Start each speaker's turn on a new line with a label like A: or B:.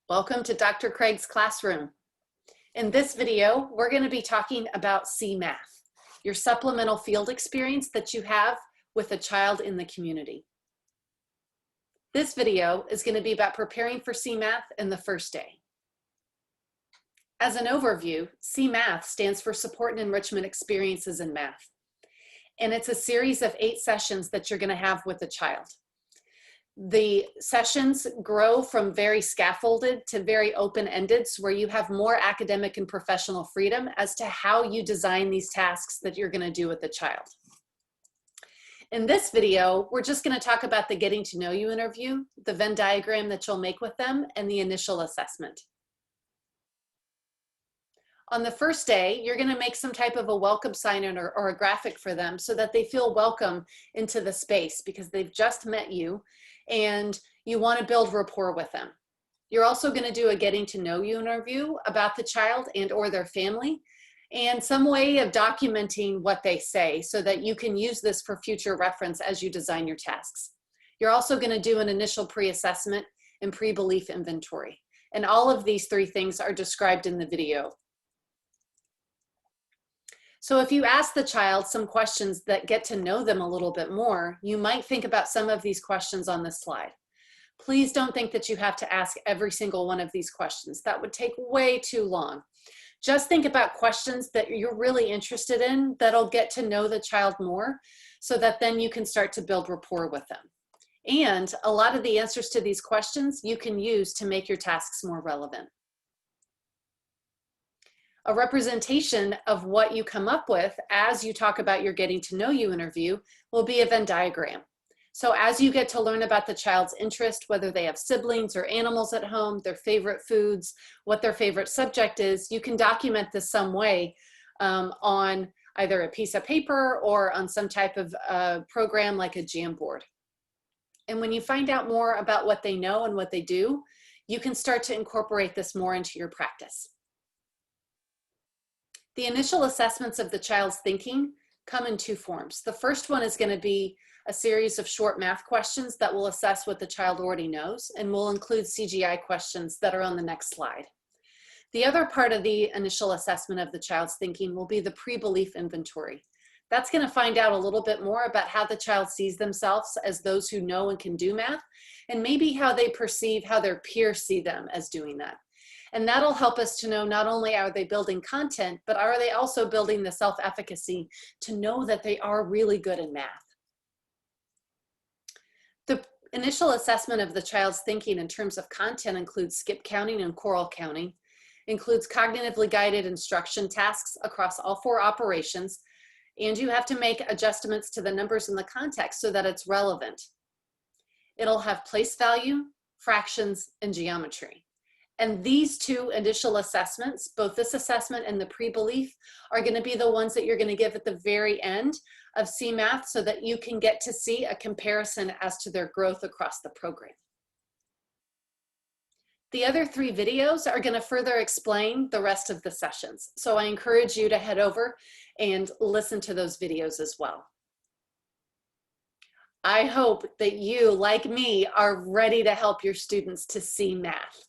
A: Welcome to Dr. Craig's classroom. In this video, we're going to be talking about CMath, your supplemental field experience that you have with a child in the community. This video is going to be about preparing for CMath in the first day. As an overview, CMath stands for Support and Enrichment Experiences in Math. And it's a series of 8 sessions that you're going to have with a child. The sessions grow from very scaffolded to very open-ended, so where you have more academic and professional freedom as to how you design these tasks that you're going to do with the child. In this video, we're just going to talk about the getting to know you interview, the Venn diagram that you'll make with them, and the initial assessment. On the first day, you're going to make some type of a welcome sign or a graphic for them so that they feel welcome into the space because they've just met you and you want to build rapport with them. You're also going to do a getting to know you interview about the child and or their family and some way of documenting what they say so that you can use this for future reference as you design your tasks. You're also going to do an initial pre-assessment and pre-belief inventory. And all of these 3 things are described in the video. So if you ask the child some questions that get to know them a little bit more, you might think about some of these questions on this slide. Please don't think that you have to ask every single one of these questions. That would take way too long. Just think about questions that you're really interested in that'll get to know the child more so that then you can start to build rapport with them. And a lot of the answers to these questions you can use to make your tasks more relevant. A representation of what you come up with as you talk about your getting to know you interview will be a Venn diagram. So as you get to learn about the child's interest, whether they have siblings or animals at home, their favorite foods, what their favorite subject is, you can document this some way on either a piece of paper or on some type of program like a Jamboard. And when you find out more about what they know and what they do, you can start to incorporate this more into your practice. The initial assessments of the child's thinking come in 2 forms. The first one is going to be a series of short math questions that will assess what the child already knows, and will include CGI questions that are on the next slide. The other part of the initial assessment of the child's thinking will be the pre-belief inventory. That's going to find out a little bit more about how the child sees themselves as those who know and can do math, and maybe how they perceive how their peers see them as doing that. And that'll help us to know not only are they building content, but are they also building the self-efficacy to know that they are really good in math. The initial assessment of the child's thinking in terms of content includes skip counting and choral counting, includes cognitively guided instruction tasks across all 4 operations, and you have to make adjustments to the numbers in the context so that it's relevant. It'll have place value, fractions, and geometry. And these 2 initial assessments, both this assessment and the pre-belief, are going to be the ones that you're going to give at the very end of CMath so that you can get to see a comparison as to their growth across the program. The other 3 videos are going to further explain the rest of the sessions. So I encourage you to head over and listen to those videos as well. I hope that you, like me, are ready to help your students to see math.